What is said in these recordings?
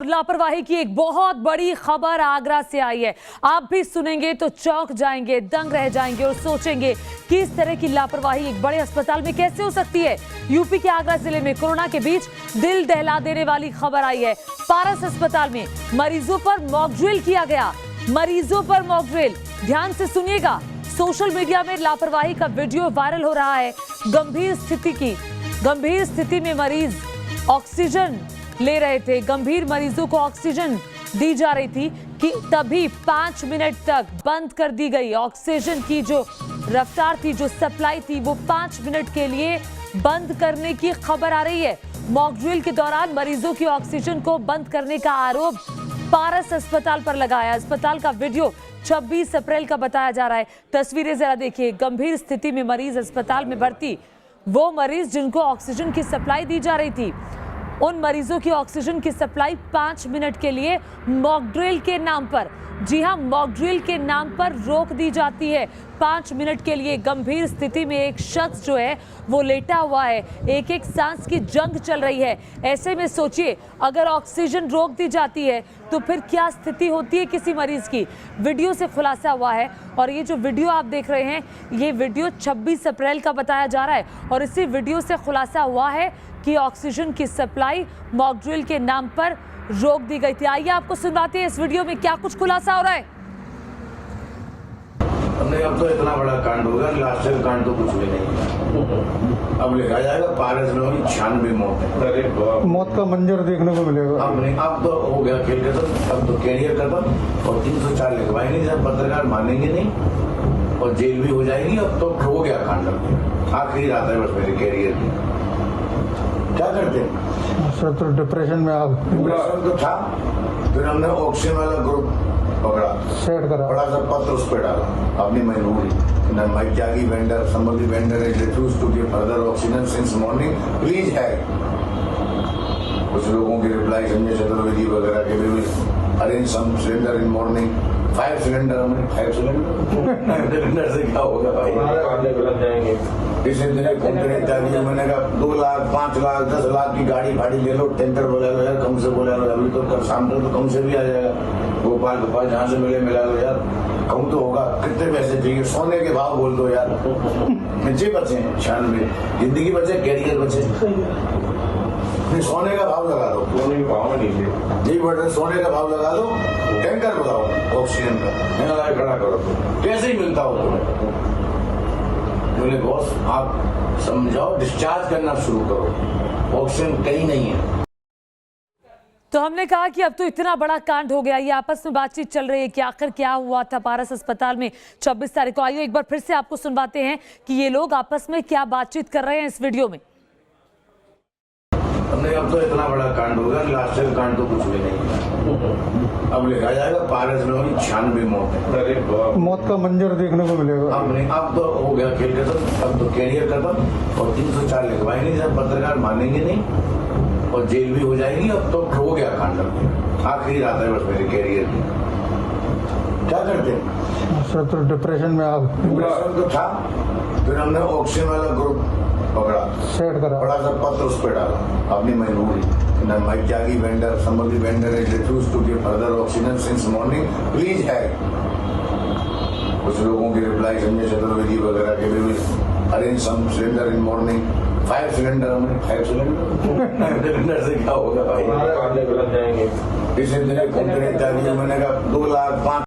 लापरवाही की एक बहुत बड़ी खबर आगरा से आई है। आप भी सुनेंगे तो चौंक जाएंगे, दंग रह जाएंगे और सोचेंगे कि इस तरह की लापरवाही एक बड़े अस्पताल में कैसे हो सकती है। यूपी के आगरा जिले में कोरोना के बीच दिल दहला देने वाली खबर आई है। पारस अस्पताल में मरीजों पर मॉक ड्रिल किया गया। मरीजों पर मॉक ड्रिल, ध्यान से सुनिएगा। सोशल मीडिया में लापरवाही का वीडियो वायरल हो रहा है। गंभीर स्थिति में मरीज ऑक्सीजन ले रहे थे। गंभीर मरीजों को ऑक्सीजन दी जा रही थी कि तभी 5 मिनट तक बंद कर दी गई। ऑक्सीजन की जो रफ्तार थी, जो सप्लाई थी, वो 5 मिनट के लिए बंद करने की खबर आ रही है। मॉक ड्रिल के दौरान मरीजों की ऑक्सीजन को बंद करने का आरोप पारस अस्पताल पर लगाया। अस्पताल का वीडियो 26 अप्रैल का बताया जा रहा है। तस्वीरें जरा देखिए। गंभीर स्थिति में मरीज अस्पताल में भर्ती, वो मरीज जिनको ऑक्सीजन की सप्लाई दी जा रही थी, उन मरीजों की ऑक्सीजन की सप्लाई 5 मिनट के लिए मॉक ड्रिल के नाम पर, जी हां, मॉक ड्रिल के नाम पर रोक दी जाती है। 5 मिनट के लिए गंभीर स्थिति में एक शख्स जो है वो लेटा हुआ है। एक एक सांस की जंग चल रही है। ऐसे में सोचिए, अगर ऑक्सीजन रोक दी जाती है तो फिर क्या स्थिति होती है किसी मरीज की। वीडियो से खुलासा हुआ है और ये जो वीडियो आप देख रहे हैं, ये वीडियो 26 अप्रैल का बताया जा रहा है और इसी वीडियो से खुलासा हुआ है कि ऑक्सीजन की सप्लाई मॉक ड्रिल के नाम पर रोक दी गई थी। आइए आपको सुनाते हैं इस वीडियो में क्या कुछ खुलासा हो रहा है। हमने अब तो इतना बड़ा कांड होगा, लास्ट ईयर कांड तो कुछ भी नहीं। अब लिखा जाएगा पारस में होगी 96 मौत का मंजर देखने को मिलेगा। अब तो हो गया खेल खत्म, अब तो कैरियर खत्म और 304 लिखवाएंगे जब पत्रकार मानेंगे नहीं और जेल भी हो जाएगी। अब तो हो गया कांड, आखिरी रात है बस मेरे कैरियर की। क्या करते हैं सर? तो डिप्रेशन में आप तो था, फिर हमने ऑक्सीजन वाला ग्रुप पकड़ा, सेट करा, बड़ा सा पत्र उस पर डाला अपनी मजबूरी। My Tyagi vendor, somebody vendor is refuse to give further oxygen since morning, please है। कुछ लोगों की रिप्लाई संजय चतुर्वेदी वगैरह के भी arrange some cylinder in morning. 5 cylinder, हमने 5 सिलेंडर से क्या होगा भाई? इसी दिन मैंने कहा 2 लाख 5 लाख 10 लाख की गाड़ी भाड़ी ले लो, टेंकर बोला लो यार, कम से बोला लो। अभी तो कल शाम तक तो कम से भी आ जाएगा। गोपाल जहाँ से मिला लो यार, कम तो होगा। कितने पैसे चाहिए? सोने के भाव बोल दो यार। बच्चे बचे हैं 96, जिंदगी बचे, कैरियर बचे। सोने का भाव लगा दो, सोने के भाव नहीं जी बटे, सोने का भाव लगा दो। टैंकर बुलाओ ऑक्सीजन का, खड़ा करो, कैसे ही मिलता हो बोले बॉस आप समझाओ, डिस्चार्ज करना शुरू करो, ऑक्सीजन कहीं नहीं है। तो हमने कहा कि अब तो इतना बड़ा कांड हो गया। ये आपस में बातचीत चल रही है कि आखिर क्या हुआ था पारस अस्पताल में 26 तारीख को। आइए एक बार फिर से आपको सुनवाते हैं कि ये लोग आपस में क्या बातचीत कर रहे हैं इस वीडियो में। हमने अब तो इतना बड़ा कांड होगा, लास्ट ईयर कांड तो कुछ भी नहीं। अब लिखा जाएगा पारस में होगी 96 मौत का मंजर देखने को मिलेगा। अब तो हो गया खेल खत्म, अब तो कैरियर खत्म और 304 लिखवाएंगे जब पत्रकार मानेंगे नहीं और जेल भी हो जाएगी। अब तो हो गया कांड, आखिरी रात है बस मेरे कैरियर की। क्या करते हैं सर? तो डिप्रेशन में आप तो था, फिर हमने ऑक्सीजन वाला ग्रुप पकड़ा, सेट करा, बड़ा सा पत्र उस पर डाला अपनी मजबूरी। My Tyagi vendor, somebody vendor is refuse to give further oxygen since morning, please है। कुछ लोगों की रिप्लाई संजय चतुर्वेदी वगैरह के भी arrange some cylinder in morning. 5 cylinder, हमने 5 सिलेंडर से क्या होगा भाई? इसी दिन मैंने कहा 2 लाख 5।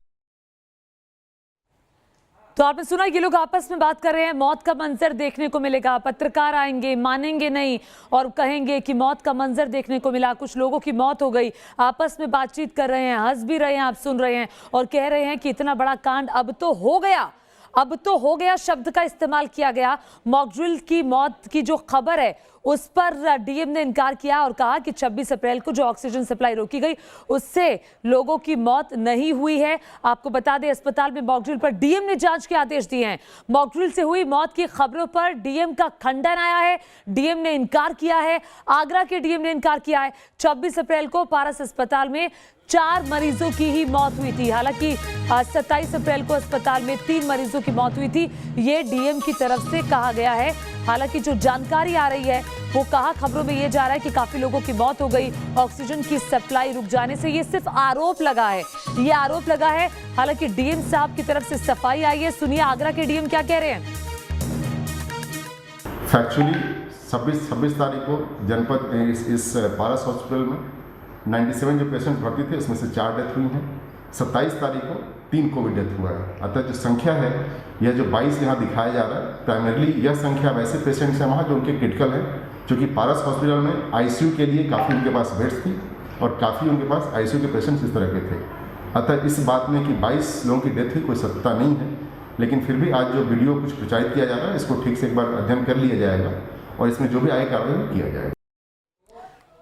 तो आपने सुना ये लोग आपस में बात कर रहे हैं। मौत का मंजर देखने को मिलेगा, पत्रकार आएंगे, मानेंगे नहीं और कहेंगे कि मौत का मंजर देखने को मिला, कुछ लोगों की मौत हो गई। आपस में बातचीत कर रहे हैं, हंस भी रहे हैं, आप सुन रहे हैं और कह रहे हैं कि इतना बड़ा कांड अब तो हो गया। अब तो हो गया शब्द का इस्तेमाल किया गया। मॉक ड्रिल की मौत की जो खबर है उस पर डीएम ने इनकार किया और कहा कि 26 अप्रैल को जो ऑक्सीजन सप्लाई रोकी गई उससे लोगों की मौत नहीं हुई है। आपको बता दें, अस्पताल में मॉक ड्रिल पर डीएम ने जांच के आदेश दिए हैं। मॉक ड्रिल से हुई मौत की खबरों पर डीएम का खंडन आया है। डीएम ने इनकार किया है, आगरा के डीएम ने इनकार किया है। 26 अप्रैल को पारस अस्पताल में 4 मरीजों की ही मौत हुई थी। हालांकि 27 अप्रैल को अस्पताल में 3 मरीजों की मौत हुई थी, ये डीएम की तरफ से कहा गया है। हालांकि जो जानकारी आ रही है वो कहा, खबरों में ये जा रहा है कि काफी लोगों की मौत हो गई ऑक्सीजन की सप्लाई रुक जाने से। ये सिर्फ आरोप लगा है, ये आरोप लगा है। हालांकि डीएम साहब की तरफ से सफाई आई है। सुनिए आगरा के डीएम क्या कह रहे हैं। फैक्चुअली 26 तारीख को जनपद इस पारस हॉस्पिटल में 97 जो पेशेंट भर्ती थे उसमें से 4 डेथ हुई हैं। 27 तारीख को 3 कोविड डेथ हुआ है। अतः जो संख्या है यह जो 22 यहाँ दिखाया जा रहा है, प्राइमरली यह संख्या वैसे पेशेंट्स हैं वहाँ जो उनके क्रिटिकल है, क्योंकि पारस हॉस्पिटल में आईसीयू के लिए काफ़ी उनके पास बेड्स थी और काफ़ी उनके पास आईसीयू के पेशेंट्स इस तरह के थे। अतः इस बात में कि 22 लोगों की डेथ हुई कोई सत्यता नहीं है, लेकिन फिर भी आज जो वीडियो कुछ प्रचारित किया जा रहा है इसको ठीक से एक बार अध्ययन कर लिया जाएगा और इसमें जो भी आगे कार्रवाई किया जाएगा।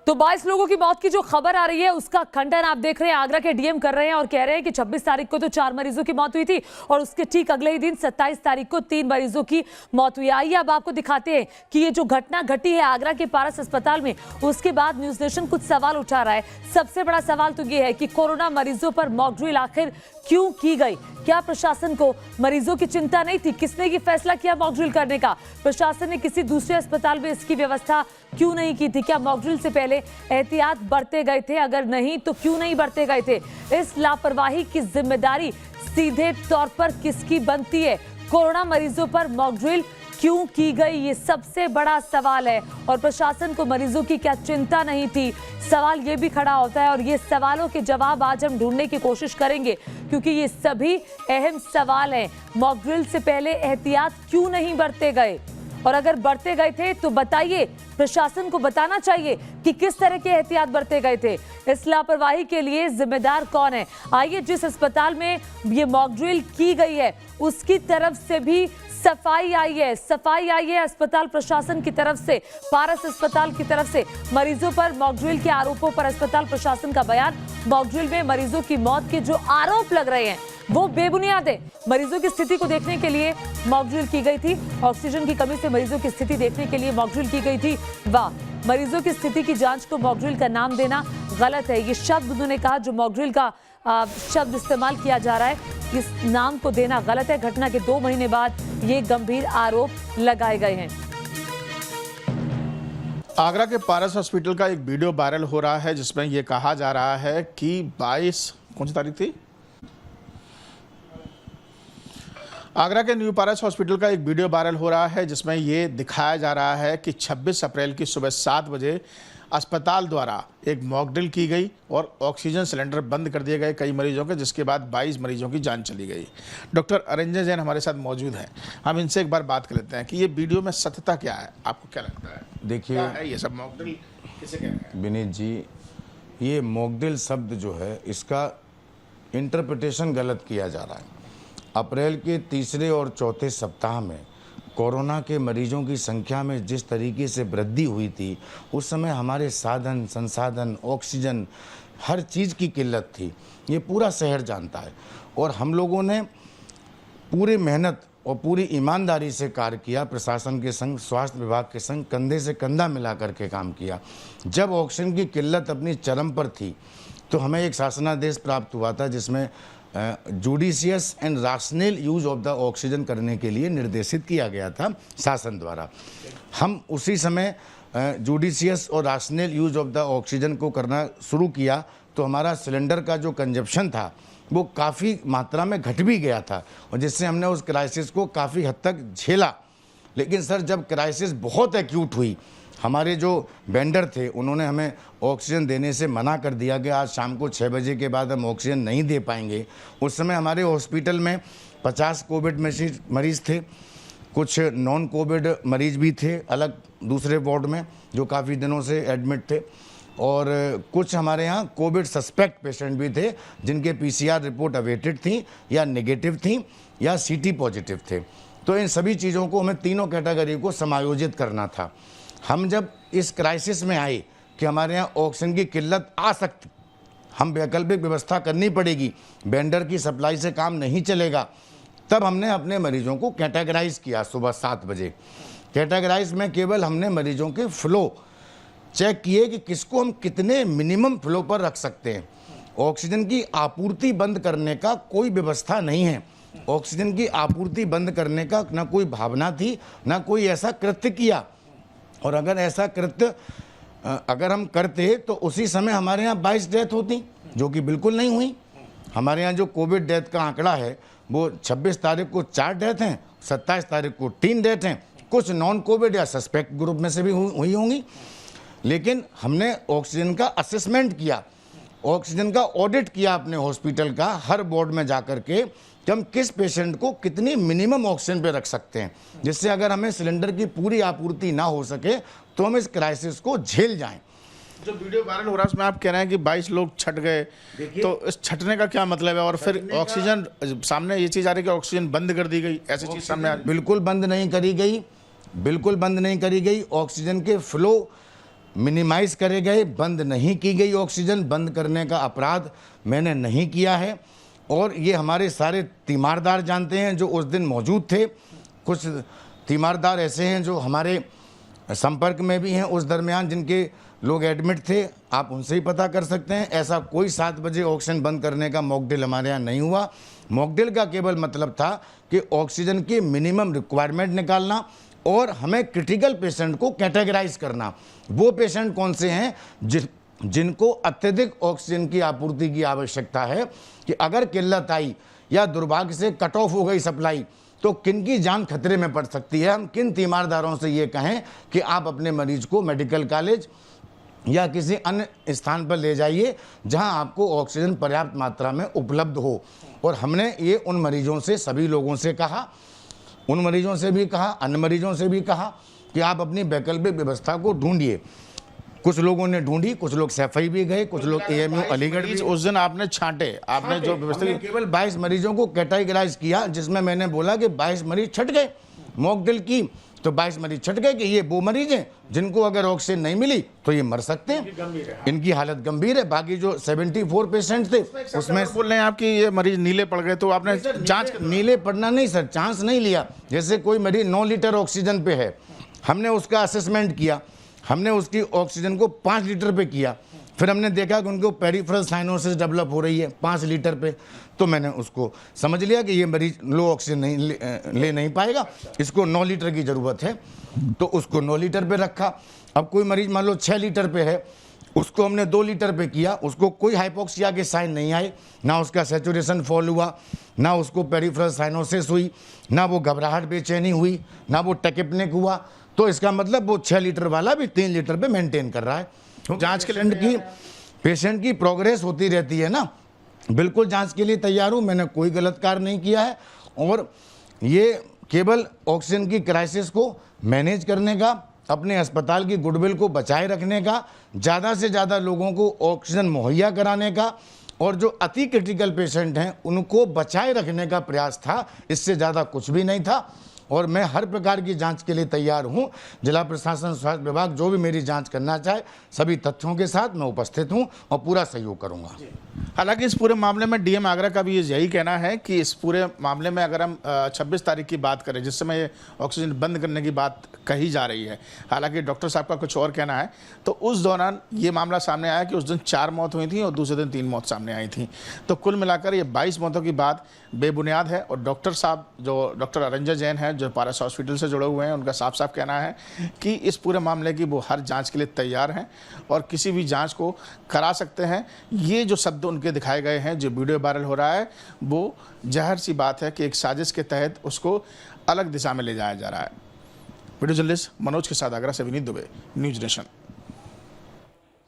तो 22 लोगों की मौत की जो खबर आ रही है उसका खंडन आप देख रहे हैं आगरा के डीएम कर रहे हैं और कह रहे हैं कि 26 तारीख को तो 4 मरीजों की मौत हुई थी और उसके ठीक अगले ही दिन 27 तारीख को 3 मरीजों की मौत हुई। आइए अब आपको दिखाते हैं कि ये जो घटना घटी है आगरा के पारस अस्पताल में, उसके बाद न्यूज नेशन कुछ सवाल उठा रहा है। सबसे बड़ा सवाल तो ये है कि कोरोना मरीजों पर मॉक ड्रिल आखिर क्यों की गई? क्या प्रशासन को मरीजों की चिंता नहीं थी? किसने ये फैसला किया मॉक ड्रिल करने का? प्रशासन ने किसी दूसरे अस्पताल में इसकी व्यवस्था क्यों नहीं की थी? क्या मॉक ड्रिल से पहले एहतियात बरते गए थे? अगर नहीं तो क्यों नहीं बरते गए थे? इस लापरवाही की जिम्मेदारी सीधे तौर पर किसकी बनती है? कोरोना मरीजों पर मॉक ड्रिल क्यों की गई, ये सबसे बड़ा सवाल है। और प्रशासन को मरीजों की क्या चिंता नहीं थी? सवाल ये भी खड़ा होता है और ये सवालों के जवाब आज हम ढूंढने की कोशिश करेंगे, क्योंकि ये सभी अहम सवाल हैं। मॉक ड्रिल से पहले एहतियात क्यों नहीं बरते गए, और अगर बरते गए थे तो बताइए, प्रशासन को बताना चाहिए कि किस तरह के एहतियात बरते गए थे। इस लापरवाही के लिए जिम्मेदार कौन है? आइए, जिस अस्पताल में ये मॉक ड्रिल की गई है उसकी तरफ से भी सफाई आई है। सफाई आई है अस्पताल प्रशासन की तरफ से, पारस अस्पताल की तरफ से। मरीजों पर मॉक ड्रिल के आरोपों पर अस्पताल प्रशासन का बयान। मॉक ड्रिल में मरीजों की मौत के जो आरोप लग रहे हैं वो बेबुनियाद है। मरीजों की स्थिति को देखने के लिए मॉक ड्रिल की गई थी। ऑक्सीजन की कमी से मरीजों की स्थिति देखने के लिए मॉक ड्रिल की गई थी। वाह, मरीजों की स्थिति की जांच को मॉक ड्रिल का नाम देना गलत है। ये शब्द उन्होंने कहा, जो मॉक ड्रिल का शब्द इस्तेमाल किया जा रहा है, इस नाम को देना गलत है। घटना के 2 महीने बाद ये गंभीर आरोप लगाए गए हैं। आगरा के पारस हॉस्पिटल का एक वीडियो वायरल हो रहा है जिसमें यह कहा जा रहा है कि 22 कौन सी तारीख थी? आगरा के न्यू पारस हॉस्पिटल का एक वीडियो वायरल हो रहा है जिसमें यह दिखाया जा रहा है कि 26 अप्रैल की सुबह 7 बजे अस्पताल द्वारा एक मॉक ड्रिल की गई और ऑक्सीजन सिलेंडर बंद कर दिए गए कई मरीजों के, जिसके बाद 22 मरीजों की जान चली गई। डॉक्टर अरिंजय जैन हमारे साथ मौजूद हैं, हम इनसे एक बार बात कर लेते हैं कि ये वीडियो में सत्यता क्या है, आपको क्या लगता है? देखिए, क्या है ये सब मॉक ड्रिल, किसे कहते हैं? विनीत जी, ये मॉक ड्रिल शब्द जो है इसका इंटरप्रिटेशन गलत किया जा रहा है। अप्रैल के तीसरे और चौथे सप्ताह में कोरोना के मरीजों की संख्या में जिस तरीके से वृद्धि हुई थी, उस समय हमारे साधन संसाधन, ऑक्सीजन, हर चीज़ की किल्लत थी। ये पूरा शहर जानता है और हम लोगों ने पूरी मेहनत और पूरी ईमानदारी से कार्य किया। प्रशासन के संग, स्वास्थ्य विभाग के संग कंधे से कंधा मिला करके काम किया। जब ऑक्सीजन की किल्लत अपनी चरम पर थी तो हमें एक शासनादेश प्राप्त हुआ था जिसमें judicious and rational use of the oxygen करने के लिए निर्देशित किया गया था शासन द्वारा। हम उसी समय जुडिशियस और rational use of the oxygen को करना शुरू किया तो हमारा सिलेंडर का जो कंजप्शन था वो काफ़ी मात्रा में घट भी गया था और जिससे हमने उस क्राइसिस को काफ़ी हद तक झेला। लेकिन सर, जब क्राइसिस बहुत एक्यूट हुई, हमारे जो वेंडर थे उन्होंने हमें ऑक्सीजन देने से मना कर दिया कि आज शाम को 6 बजे के बाद हम ऑक्सीजन नहीं दे पाएंगे। उस समय हमारे हॉस्पिटल में 50 कोविड मरीज़ थे, कुछ नॉन कोविड मरीज़ भी थे अलग दूसरे वार्ड में जो काफ़ी दिनों से एडमिट थे, और कुछ हमारे यहाँ कोविड सस्पेक्ट पेशेंट भी थे जिनके PCR रिपोर्ट अवेटेड थी या नेगेटिव थी या CT पॉजिटिव थे। तो इन सभी चीज़ों को हमें तीनों कैटेगरी को समायोजित करना था। हम जब इस क्राइसिस में आए कि हमारे यहाँ ऑक्सीजन की किल्लत आ सकती, हम वैकल्पिक व्यवस्था करनी पड़ेगी, वेंडर की सप्लाई से काम नहीं चलेगा, तब हमने अपने मरीजों को कैटेगराइज किया। सुबह 7 बजे कैटेगराइज में केवल हमने मरीजों के फ्लो चेक किए कि किसको हम कितने मिनिमम फ्लो पर रख सकते हैं। ऑक्सीजन की आपूर्ति बंद करने का कोई व्यवस्था नहीं है। ऑक्सीजन की आपूर्ति बंद करने का ना कोई भावना थी, ना कोई ऐसा कृत्य किया। और अगर ऐसा कृत्य अगर हम करते तो उसी समय हमारे यहाँ 22 डेथ होती, जो कि बिल्कुल नहीं हुई। हमारे यहाँ जो कोविड डेथ का आंकड़ा है वो 26 तारीख को 4 डेथ हैं, 27 तारीख को 3 डेथ हैं। कुछ नॉन कोविड या सस्पेक्ट ग्रुप में से भी हुई होंगी। लेकिन हमने ऑक्सीजन का असेसमेंट किया, ऑक्सीजन का ऑडिट किया अपने हॉस्पिटल का, हर वार्ड में जाकर के कि हम किस पेशेंट को कितनी मिनिमम ऑक्सीजन पे रख सकते हैं, जिससे अगर हमें सिलेंडर की पूरी आपूर्ति ना हो सके तो हम इस क्राइसिस को झेल जाएं। जो वीडियो वायरल हो रहा है उसमें आप कह रहे हैं कि 22 लोग छट गए, तो इस छटने का क्या मतलब है? और फिर ऑक्सीजन सामने ये चीज़ आ रही है कि ऑक्सीजन बंद कर दी गई, ऐसी चीज़ सामने आ रही है। बिल्कुल बंद नहीं करी गई, बिल्कुल बंद नहीं करी गई। ऑक्सीजन के फ्लो मिनिमाइज करे गए, बंद नहीं की गई। ऑक्सीजन बंद करने का अपराध मैंने नहीं किया है और ये हमारे सारे तीमारदार जानते हैं जो उस दिन मौजूद थे। कुछ तीमारदार ऐसे हैं जो हमारे संपर्क में भी हैं उस दरमियान, जिनके लोग एडमिट थे, आप उनसे ही पता कर सकते हैं। ऐसा कोई 7 बजे ऑक्सीजन बंद करने का मॉकड्रिल हमारे यहाँ नहीं हुआ। मॉकड्रिल का केवल मतलब था कि ऑक्सीजन की मिनिमम रिक्वायरमेंट निकालना और हमें क्रिटिकल पेशेंट को कैटेगराइज करना। वो पेशेंट कौन से हैं जिनको अत्यधिक ऑक्सीजन की आपूर्ति की आवश्यकता है, कि अगर किल्लत आई या दुर्भाग्य से कट ऑफ हो गई सप्लाई तो किन की जान खतरे में पड़ सकती है। हम किन तीमारदारों से ये कहें कि आप अपने मरीज को मेडिकल कॉलेज या किसी अन्य स्थान पर ले जाइए जहां आपको ऑक्सीजन पर्याप्त मात्रा में उपलब्ध हो। और हमने ये उन मरीजों से, सभी लोगों से कहा, उन मरीजों से भी कहा, अन्य मरीजों से भी कहा कि आप अपनी वैकल्पिक व्यवस्था को ढूंढिए। कुछ लोगों ने ढूंढी, कुछ लोग सैफई भी गए, कुछ लोग AMU अलीगढ़ भी। उस दिन आपने छांटे, आपने जो व्यवस्था की, केवल 22 मरीजों को कैटेगराइज किया, जिसमें मैंने बोला कि 22 मरीज छट गए। मॉकड्रिल की तो 22 मरीज छट गए कि ये वो मरीज हैं जिनको अगर ऑक्सीजन नहीं मिली तो ये मर सकते हैं, इनकी हालत गंभीर है। बाकी जो 74 पेशेंट थे उसमें बोल रहे हैं आप कि ये मरीज नीले पड़ गए, तो आपने जांच नीले पड़ना नहीं सर, चांस नहीं लिया। जैसे कोई मरीज 9 लीटर ऑक्सीजन पे है, हमने उसका असेसमेंट किया, हमने उसकी ऑक्सीजन को 5 लीटर पे किया, फिर हमने देखा कि उनको पेरिफेरल साइनोसिस डेवलप हो रही है 5 लीटर पे, तो मैंने उसको समझ लिया कि ये मरीज लो ऑक्सीजन नहीं ले नहीं पाएगा, इसको 9 लीटर की ज़रूरत है, तो उसको 9 लीटर पे रखा। अब कोई मरीज मान लो 6 लीटर पे है, उसको हमने 2 लीटर पे किया, उसको कोई हाइपोक्सिया के साइन नहीं आए, ना उसका सैचुरेशन फॉल हुआ, ना उसको पेरिफेरल साइनोसिस हुई, ना वो घबराहट बेचैनी हुई, ना वो टेकिपनिक हुआ। तो इसका मतलब वो 6 लीटर वाला भी 3 लीटर पे मेंटेन कर रहा है। जांच के लिए पेशेंट की प्रोग्रेस होती रहती है ना, बिल्कुल जांच के लिए तैयार हूँ, मैंने कोई गलत कार्य नहीं किया है। और ये केवल ऑक्सीजन की क्राइसिस को मैनेज करने का, अपने अस्पताल की गुडविल को बचाए रखने का, ज़्यादा से ज़्यादा लोगों को ऑक्सीजन मुहैया कराने का और जो अति क्रिटिकल पेशेंट हैं उनको बचाए रखने का प्रयास था, इससे ज़्यादा कुछ भी नहीं था। और मैं हर प्रकार की जांच के लिए तैयार हूं। जिला प्रशासन, स्वास्थ्य विभाग जो भी मेरी जांच करना चाहे, सभी तथ्यों के साथ मैं उपस्थित हूं और पूरा सहयोग करूंगा। हालांकि इस पूरे मामले में डीएम आगरा का भी यही कहना है कि इस पूरे मामले में अगर हम 26 तारीख की बात करें, जिस समय ये ऑक्सीजन बंद करने की बात कही जा रही है, हालांकि डॉक्टर साहब का कुछ और कहना है, तो उस दौरान ये मामला सामने आया कि उस दिन 4 मौत हुई थी और दूसरे दिन 3 मौत सामने आई थी। तो कुल मिलाकर ये 22 मौतों की बात बेबुनियाद है। और डॉक्टर साहब, जो डॉक्टर अरंजन जैन है, जो पारस हॉस्पिटल से जुड़े हुए हैं, उनका साफ साफ कहना है कि इस पूरे मामले की वो हर जांच के लिए तैयार हैं और किसी भी जांच को करा सकते हैं। ये जो शब्द उनके दिखाए गए हैं, जो वीडियो वायरल हो रहा है, वो जहर सी बात है कि एक साजिश के तहत उसको अलग दिशा में ले जाया जा रहा है। वीडियो जर्नलिस्ट मनोज के साथ आगरा से विनीत दुबे, न्यूज नेशन।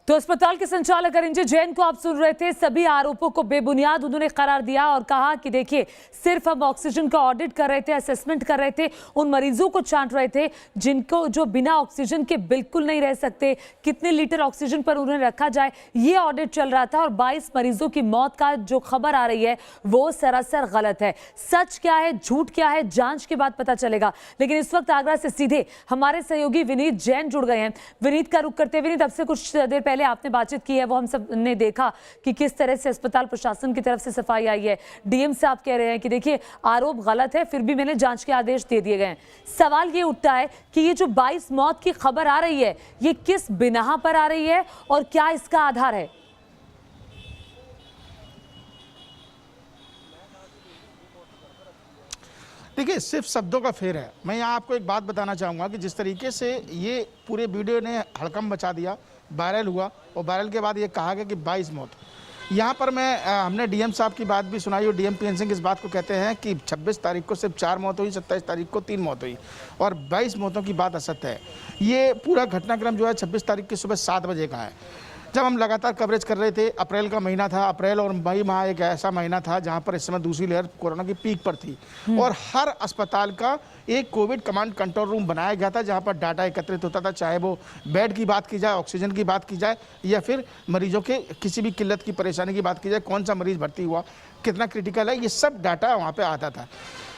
तो अस्पताल के संचालक अरंजन जैन को आप सुन रहे थे। सभी आरोपों को बेबुनियाद उन्होंने करार दिया और कहा कि देखिए, सिर्फ हम ऑक्सीजन का ऑडिट कर रहे थे, असेसमेंट कर रहे थे, उन मरीजों को छांट रहे थे जिनको जो बिना ऑक्सीजन के बिल्कुल नहीं रह सकते, कितने लीटर ऑक्सीजन पर उन्हें रखा जाए, ये ऑडिट चल रहा था। और 22 मरीजों की मौत का जो खबर आ रही है वो सरासर गलत है। सच क्या है, झूठ क्या है, जांच के बाद पता चलेगा। लेकिन इस वक्त आगरा से सीधे हमारे सहयोगी विनीत जैन जुड़ गए हैं। विनीत का रुख करते हैं। विनीत, अब से कुछ देर पहले आपने बातचीत की है, वो हम सब ने देखा कि किस तरह से अस्पताल प्रशासन की तरफ से सफाई आई है। डीएम से आप कह रहे हैं कि देखिए, आरोप गलत है, फिर भी मैंने जांच के आदेश दे दिए गए हैं। सवाल ये उठता है कि ये जो 22 मौत की खबर आ रही है, ये किस बिनाह पर आ रही है और क्या इसका आधार है? देखिए सिर्फ शब्दों का फेर है। मैं यहाँ आपको एक बात बताना चाहूँगा कि जिस तरीके से ये पूरे वीडियो ने हड़कंप मचा दिया, वायरल हुआ और वायरल के बाद ये कहा गया कि 22 मौत। यहाँ पर हमने डीएम साहब की बात भी सुनाई और डीएम पीएन सिंह इस बात को कहते हैं कि 26 तारीख को सिर्फ 4 मौत हुई, 27 तारीख को 3 मौत हुई और 22 मौतों की बात असत्य है। ये पूरा घटनाक्रम जो है 26 तारीख की सुबह 7 बजे का है, जब हम लगातार कवरेज कर रहे थे। अप्रैल का महीना था, अप्रैल और मई माह एक ऐसा महीना था जहां पर इस समय दूसरी लहर कोरोना की पीक पर थी और हर अस्पताल का एक कोविड कमांड कंट्रोल रूम बनाया गया था जहां पर डाटा एकत्रित होता था, चाहे वो बेड की बात की जाए, ऑक्सीजन की बात की जाए या फिर मरीजों के किसी भी किल्लत की परेशानी की बात की जाए, कौन सा मरीज भर्ती हुआ, कितना क्रिटिकल है, ये सब डाटा वहाँ पर आता था।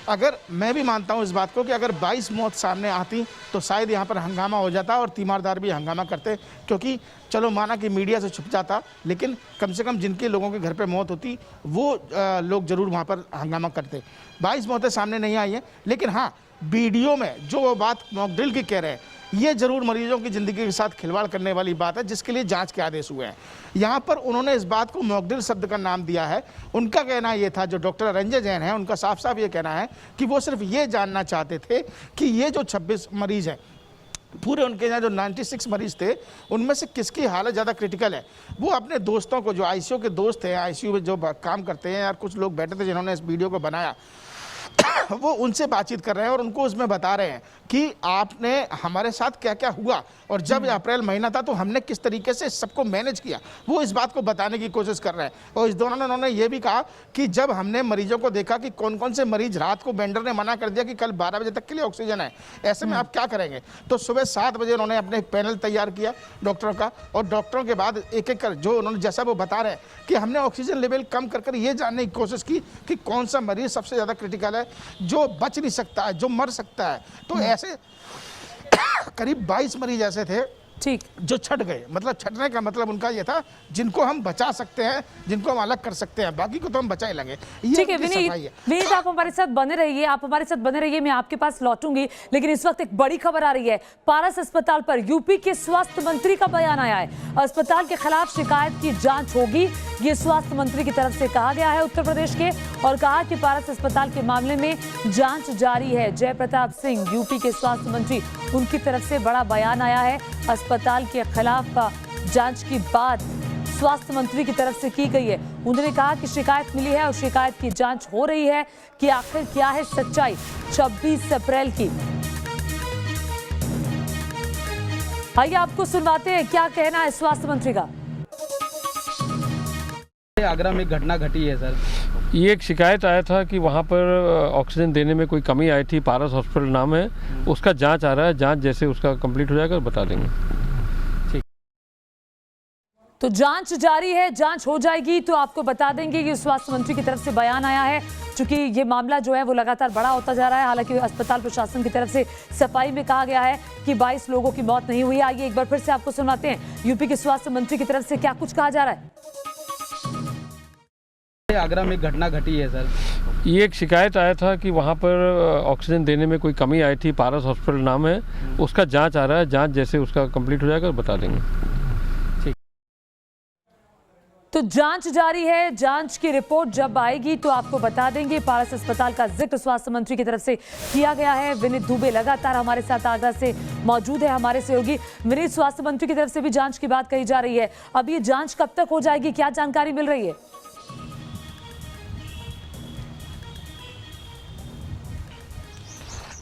अगर मैं भी मानता हूं इस बात को कि अगर 22 मौत सामने आती तो शायद यहां पर हंगामा हो जाता और तीमारदार भी हंगामा करते, क्योंकि चलो माना कि मीडिया से छुप जाता, लेकिन कम से कम जिनके लोगों के घर पे मौत होती वो लोग जरूर वहां पर हंगामा करते। 22 मौतें सामने नहीं आई हैं, लेकिन हाँ वीडियो में जो वो बात मॉकड्रिल की कह रहे हैं ये जरूर मरीजों की ज़िंदगी के साथ खिलवाड़ करने वाली बात है, जिसके लिए जांच के आदेश हुए हैं। यहाँ पर उन्होंने इस बात को मॉकड्रिल शब्द का नाम दिया है। उनका कहना ये था, जो डॉक्टर रंजय जैन है उनका साफ साफ ये कहना है कि वो सिर्फ ये जानना चाहते थे कि ये जो 26 मरीज हैं पूरे उनके यहाँ जो 96 मरीज थे उनमें से किसकी हालत ज़्यादा क्रिटिकल है। वो अपने दोस्तों को, जो आईसीयू के दोस्त हैं, आईसीयू में जो काम करते हैं, यार कुछ लोग बैठे थे जिन्होंने इस वीडियो को बनाया, वो उनसे बातचीत कर रहे हैं और उनको उसमें बता रहे हैं कि आपने हमारे साथ क्या क्या हुआ और जब अप्रैल महीना था तो हमने किस तरीके से सबको मैनेज किया, वो इस बात को बताने की कोशिश कर रहे हैं। और इस दौरान उन्होंने ये भी कहा कि जब हमने मरीजों को देखा कि कौन कौन से मरीज, रात को वेंडर ने मना कर दिया कि कल 12 बजे तक के लिए ऑक्सीजन है, ऐसे में आप क्या करेंगे, तो सुबह 7 बजे उन्होंने अपने एक पैनल तैयार किया डॉक्टरों का और डॉक्टरों के बाद एक एक कर जो उन्होंने, जैसा वो बता रहे हैं कि हमने ऑक्सीजन लेवल कम कर ये जानने की कोशिश की कि कौन सा मरीज सबसे ज़्यादा क्रिटिकल है, जो बच नहीं सकता है, जो मर सकता है। तो ऐसे करीब 22 मरीज ऐसे थे ठीक, जो छट गए। मतलब छटने का मतलब उनका ये था जिनको हम बचा सकते हैं, जिनको हम अलग कर सकते हैं, बाकी को तो हम बचा ही लेंगे। ठीक है विनीत, आप हमारे साथ बने रहिए, आप हमारे साथ बने रहिए, मैं आपके पास लौटूंगी। लेकिन इस वक्त एक बड़ी खबर आ रही है, पारस अस्पताल पर यूपी के स्वास्थ्य मंत्री का बयान आया है। अस्पताल के खिलाफ शिकायत की जांच होगी, ये स्वास्थ्य मंत्री की तरफ से कहा गया है उत्तर प्रदेश के, और कहा कि पारस अस्पताल के मामले में जांच जारी है। जय प्रताप सिंह यूपी के स्वास्थ्य मंत्री, उनकी तरफ से बड़ा बयान आया है। अस्पताल के खिलाफ जांच की बात स्वास्थ्य मंत्री की तरफ से की गई है। उन्होंने कहा कि शिकायत मिली है और शिकायत की जांच हो रही है कि आखिर क्या है सच्चाई 26 अप्रैल की। आइए आपको सुनवाते हैं क्या कहना है स्वास्थ्य मंत्री का। आगरा में एक घटना घटी है सर, ये एक शिकायत आया था कि वहाँ पर ऑक्सीजन देने में कोई कमी आई थी, पारस हॉस्पिटल नाम है, उसका जांच आ रहा है, जांच जैसे उसका कंप्लीट हो जाएगा बता देंगे। ठीक, तो जांच जारी है, जांच हो जाएगी तो आपको बता देंगे कि स्वास्थ्य मंत्री की तरफ से बयान आया है। चूंकि ये मामला जो है वो लगातार बड़ा होता जा रहा है, हालांकि अस्पताल प्रशासन की तरफ से सफाई में कहा गया है कि 22 लोगों की मौत नहीं हुई। आइए एक बार फिर से आपको सुनाते हैं यूपी के स्वास्थ्य मंत्री की तरफ से क्या कुछ कहा जा रहा है। आगरा में एक घटना घटी है सर, ये एक शिकायत आया था कि वहाँ पर ऑक्सीजन देने में कोई कमी आई थी, पारस हॉस्पिटल नाम है, उसका जांच आ रहा है, जांच जैसे उसका कंप्लीट हो जाएगा बता देंगे। ठीक, तो जांच जारी है, जांच की रिपोर्ट जब आएगी तो आपको बता देंगे। पारस अस्पताल का जिक्र स्वास्थ्य मंत्री की तरफ से किया गया है। विनीत दुबे लगातार हमारे साथ आगरा से मौजूद है, हमारे सहयोगी। विनीत, स्वास्थ्य मंत्री की तरफ से भी जांच की बात कही जा रही है, अब ये जांच कब तक हो जाएगी, क्या जानकारी मिल रही है?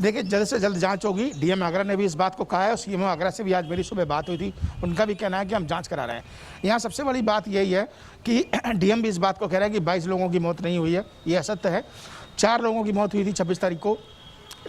देखिए जल्द से जल्द जांच होगी। डीएम आगरा ने भी इस बात को कहा है और सीएमओ आगरा से भी आज मेरी सुबह बात हुई थी, उनका भी कहना है कि हम जांच करा रहे हैं। यहाँ सबसे बड़ी बात यही है कि डीएम भी इस बात को कह रहा है कि 22 लोगों की मौत नहीं हुई है, ये असत्य है। 4 लोगों की मौत हुई थी 26 तारीख को।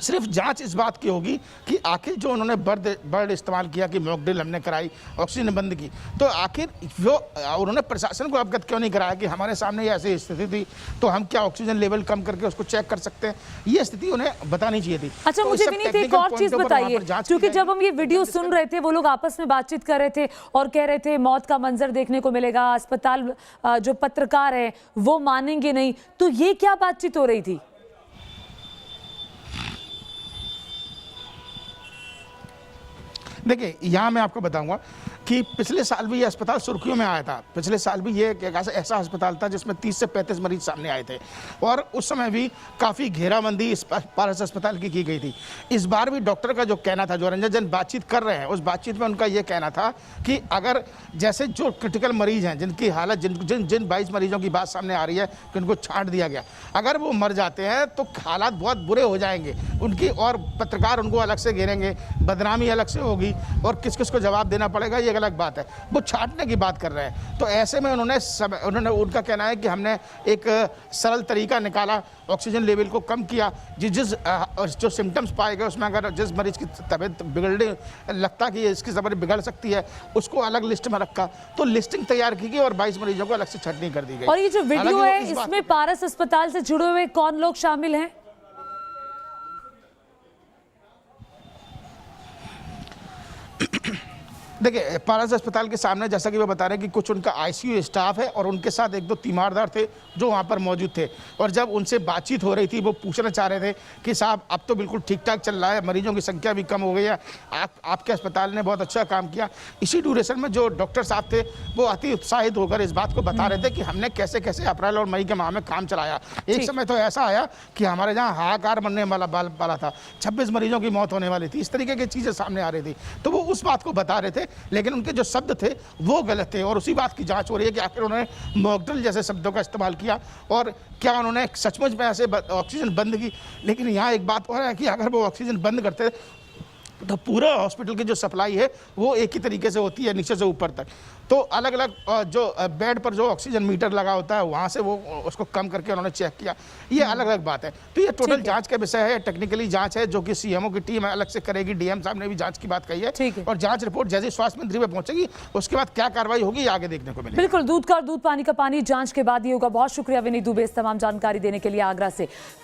सिर्फ जांच इस बात की होगी कि आखिर जो उन्होंने बर्ड इस्तेमाल किया कि मॉकड्रिल हमने कराई, ऑक्सीजन बंद की, तो आखिर वो उन्होंने प्रशासन को अवगत क्यों नहीं कराया कि हमारे सामने ये ऐसी स्थिति थी तो हम क्या ऑक्सीजन लेवल कम करके उसको चेक कर सकते हैं, ये स्थिति उन्हें बतानी चाहिए थी। अच्छा, तो मुझे विनीत एक और चीज बताइए, क्योंकि जब हम ये वीडियो सुन रहे थे वो लोग आपस में बातचीत कर रहे थे और कह रहे थे मौत का मंजर देखने को मिलेगा, अस्पताल जो पत्रकार है वो मानेंगे नहीं, तो ये क्या बातचीत हो रही थी? देखिए यहाँ मैं आपको बताऊंगा, कि पिछले साल भी ये अस्पताल सुर्खियों में आया था। पिछले साल भी ये एक ऐसा अस्पताल था जिसमें 30 से 35 मरीज सामने आए थे और उस समय भी काफ़ी घेराबंदी इस पारस अस्पताल की गई थी। इस बार भी डॉक्टर का जो कहना था, जो रंजन जन बातचीत कर रहे हैं, उस बातचीत में उनका ये कहना था कि अगर जैसे जो क्रिटिकल मरीज हैं, जिनकी हालत जिन 22 मरीजों की बात सामने आ रही है कि उनको छांट दिया गया, अगर वो मर जाते हैं तो हालात बहुत बुरे हो जाएंगे उनकी, और पत्रकार उनको अलग से घेरेंगे, बदनामी अलग से होगी और किस किस को जवाब देना पड़ेगा, ये एक अलग बात है। वो छांटने की बात कर रहे हैं। तो ऐसे में उनका कहना है कि हमने एक सरल तरीका निकाला, ऑक्सीजन लेवल को कम किया, जो सिम्टम्स पाए गए उसमें अगर जिस मरीज की तबीयत बिगड़ने लगता कि इसकी तबीयत बिगड़ सकती है उसको अलग लिस्ट में रखा, तो लिस्टिंग तैयार की गई और 22 मरीजों को अलग से छटनी कर दी गई। और ये जो वीडियो है इसमें पारस अस्पताल से जुड़े हुए कौन लोग शामिल हैं? देखिए, पारस अस्पताल के सामने जैसा कि वो बता रहे हैं कि कुछ उनका आईसीयू स्टाफ है और उनके साथ 1-2 तीमारदार थे जो वहाँ पर मौजूद थे, और जब उनसे बातचीत हो रही थी वो पूछना चाह रहे थे कि साहब अब तो बिल्कुल ठीक ठाक चल रहा है, मरीजों की संख्या भी कम हो गई है, आपके अस्पताल ने बहुत अच्छा काम किया। इसी ड्यूरेशन में जो डॉक्टर साहब थे वो अति उत्साहित होकर इस बात को बता रहे थे कि हमने कैसे कैसे अप्रैल और मई के माह में काम चलाया। एक समय तो ऐसा आया कि हमारे जहाँ हाहाकार बनने वाला था, 26 मरीजों की मौत होने वाली थी, इस तरीके की चीज़ें सामने आ रही थी। तो वो उस बात को बता रहे थे, लेकिन उनके जो शब्द थे वो गलत थे और उसी बात की जांच हो रही है कि आखिर उन्होंने मॉकड्रिल जैसे शब्दों का इस्तेमाल किया और क्या उन्होंने सचमुच में ऐसे ऑक्सीजन बंद की। लेकिन यहाँ एक बात और है कि अगर वो ऑक्सीजन बंद करते तो पूरा हॉस्पिटल की जो सप्लाई है वो एक ही तरीके से होती है नीचे से ऊपर तक, तो अलग अलग जो बेड पर जो ऑक्सीजन मीटर लगा होता है वहाँ से वो उसको कम करके उन्होंने चेक किया, ये अलग अलग बात है। तो ये टोटल जांच का विषय है, टेक्निकली जांच है जो कि सीएमओ की टीम अलग से करेगी। डीएम साहब ने भी जांच की बात कही है और जांच रिपोर्ट जैसे स्वास्थ्य मंत्री पे पहुंचेगी उसके बाद क्या कार्रवाई होगी आगे देखने को मिलेगी। बिल्कुल, दूध का और दूध पानी का पानी जांच के बाद ही होगा। बहुत शुक्रिया विनीत दुबे इस तमाम जानकारी देने के लिए आगरा से।